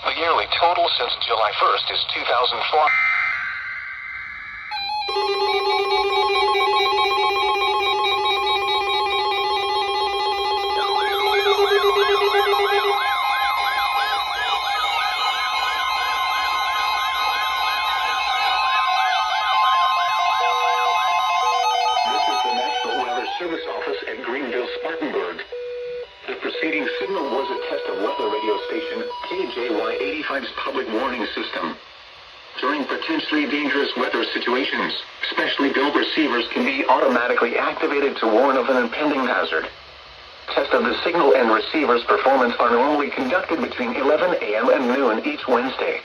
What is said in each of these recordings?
The yearly total since July 1st is 2,004. Service office at Greenville-Spartanburg. The preceding signal was a test of weather radio station KJY85's public warning system. During potentially dangerous weather situations, specially built receivers can be automatically activated to warn of an impending hazard. Tests of the signal and receiver's performance are normally conducted between 11 a.m. and noon each Wednesday.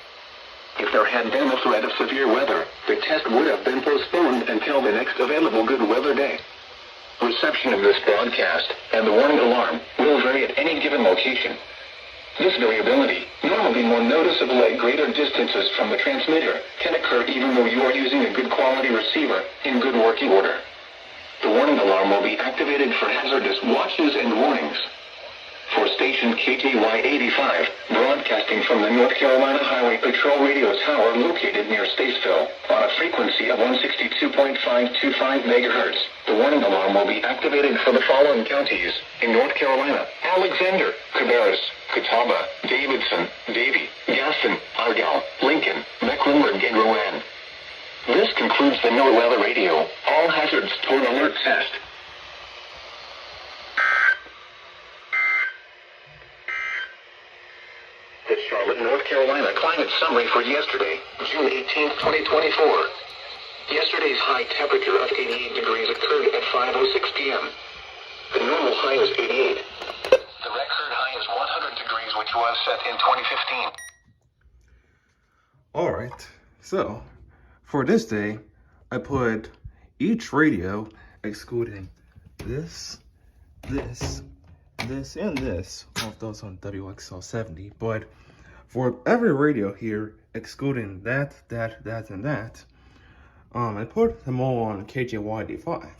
If there had been a threat of severe weather, the test would have been postponed until the next available good weather day. Reception of this broadcast and the warning alarm will vary at any given location. This variability, normally more noticeable at greater distances from the transmitter, can occur even though you are using a good quality receiver in good working order. The warning alarm will be activated for hazardous watches and warnings. For station KJY85, broadcasting from the North Carolina Highway Patrol Radio Tower located near Statesville, on a frequency of 162.525 MHz, the warning alarm will be activated for the following counties in North Carolina: Alexander, Cabarrus, Catawba, Davidson, Davie, Gaston, Argyle, Lincoln, Mecklenburg, and Rowan. This concludes the NOAA Weather Radio All Hazards Toward Alert test. The Charlotte, North Carolina climate summary for yesterday, June 18, 2024. Yesterday's high temperature of 88 degrees occurred at 5:06 p.m. The normal high was 88. The record high is 100 degrees, which was set in 2015. Alright, so for this day, I put each radio excluding this, and this, all of those on WXL70, but for every radio here, excluding that, and that, I put them all on KJY85,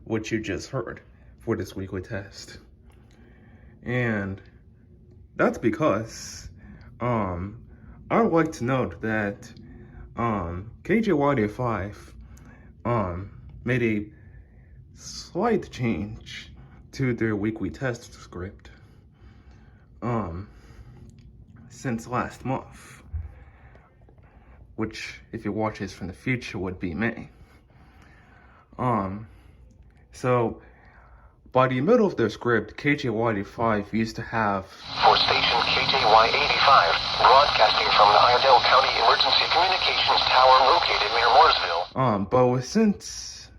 which you just heard for this weekly test. And that's because, I would like to note that, KJY85, made a slight change to their weekly test script since last month, which if you watch this from the future would be May. So by the middle of their script, KJY85 used to have for station KJY85, broadcasting from the Iredell County Emergency Communications Tower located near Mooresville. But since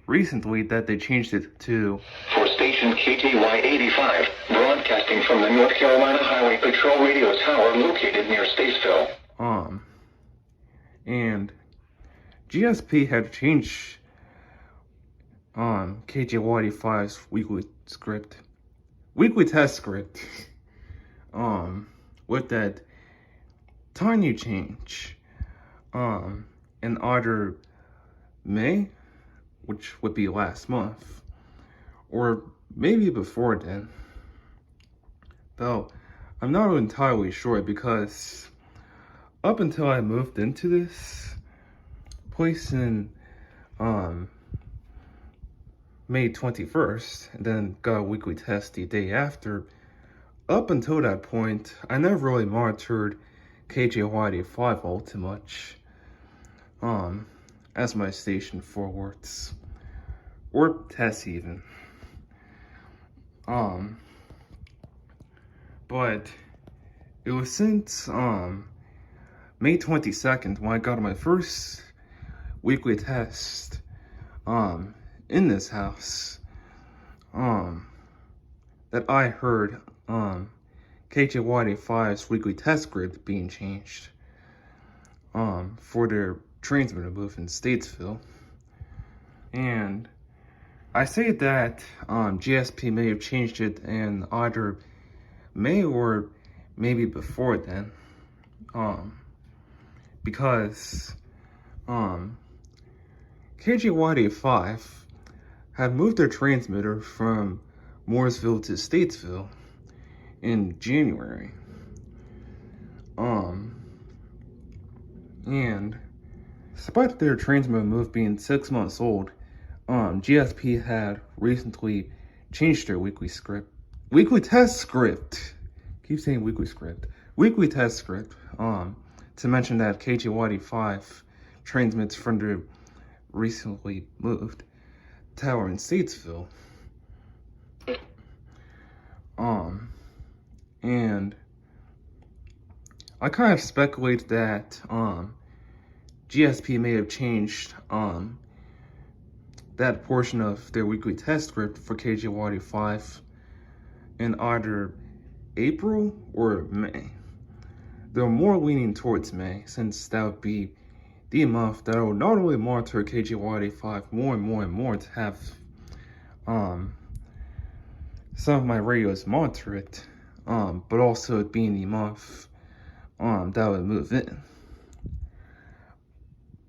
recently that they changed it to for station KJY85, broadcasting from the North Carolina Highway Patrol Radio Tower located near Statesville. And GSP had changed KJY85's weekly test script with that tiny change in either May, which would be last month, or maybe before then, though I'm not entirely sure, because up until I moved into this place in May 21st, and then got a weekly test the day after, up until that point, I never really monitored KJY85 all too much as my station forwards, or tests even. But it was since May 22nd when I got my first weekly test in this house that I heard KJY85's weekly test script being changed for their transmitter booth in Statesville. And I say that GSP may have changed it in either May or maybe before then, because KJY85 had moved their transmitter from Mooresville to Statesville in January. And despite their transmitter move being 6 months old, GSP had recently changed their weekly test script. Keep saying weekly test script. To mention that KJY85 transmits from the recently moved tower in Statesville. And I kind of speculate that GSP may have changed that portion of their weekly test script for KJY85 in either April or May. They're more leaning towards May, since that would be the month that will not only monitor KJY85 more and more to have some of my radios monitor it, but also it being the month that would move in.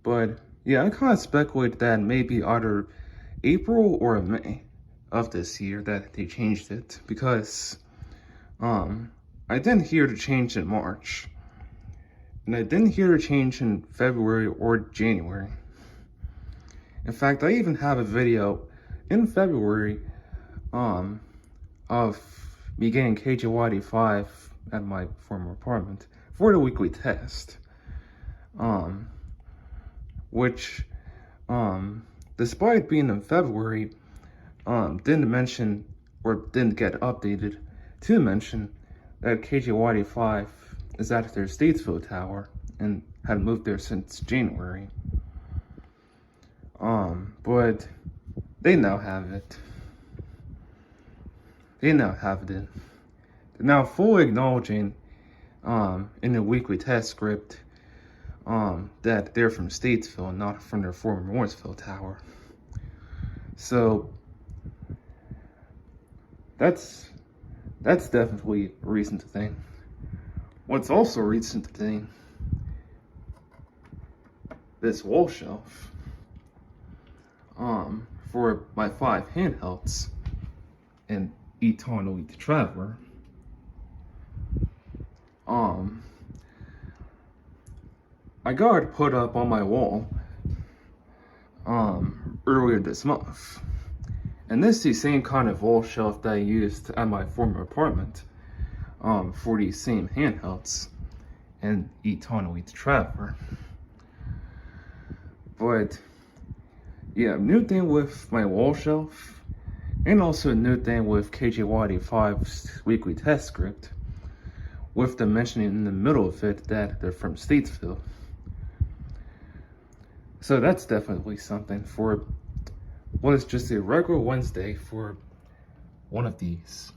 But yeah, I kind of speculate that maybe either April or May of this year that they changed it, because I didn't hear the change in March, and I didn't hear the change in February or January. In fact, I even have a video in February of me getting KJY85 at my former apartment for the weekly test, which despite being in February, didn't mention or didn't get updated to mention that KJY85 is at their Statesville tower and had moved there since January. But they now have it. They're now fully acknowledging in the weekly test script that they're from Statesville and not from their former Mooresville tower. So that's definitely a reason to think. What's also a reason to think, this wall shelf for my 5 handhelds and Eton Elite Traveler. I got it put up on my wall earlier this month, and this is the same kind of wall shelf that I used at my former apartment for these same handhelds and Eton Elite Traveler. But yeah, new thing with my wall shelf, and also a new thing with KJY85's weekly test script, with them mentioning in the middle of it that they're from Statesville. So that's definitely something for what is just a regular Wednesday for one of these.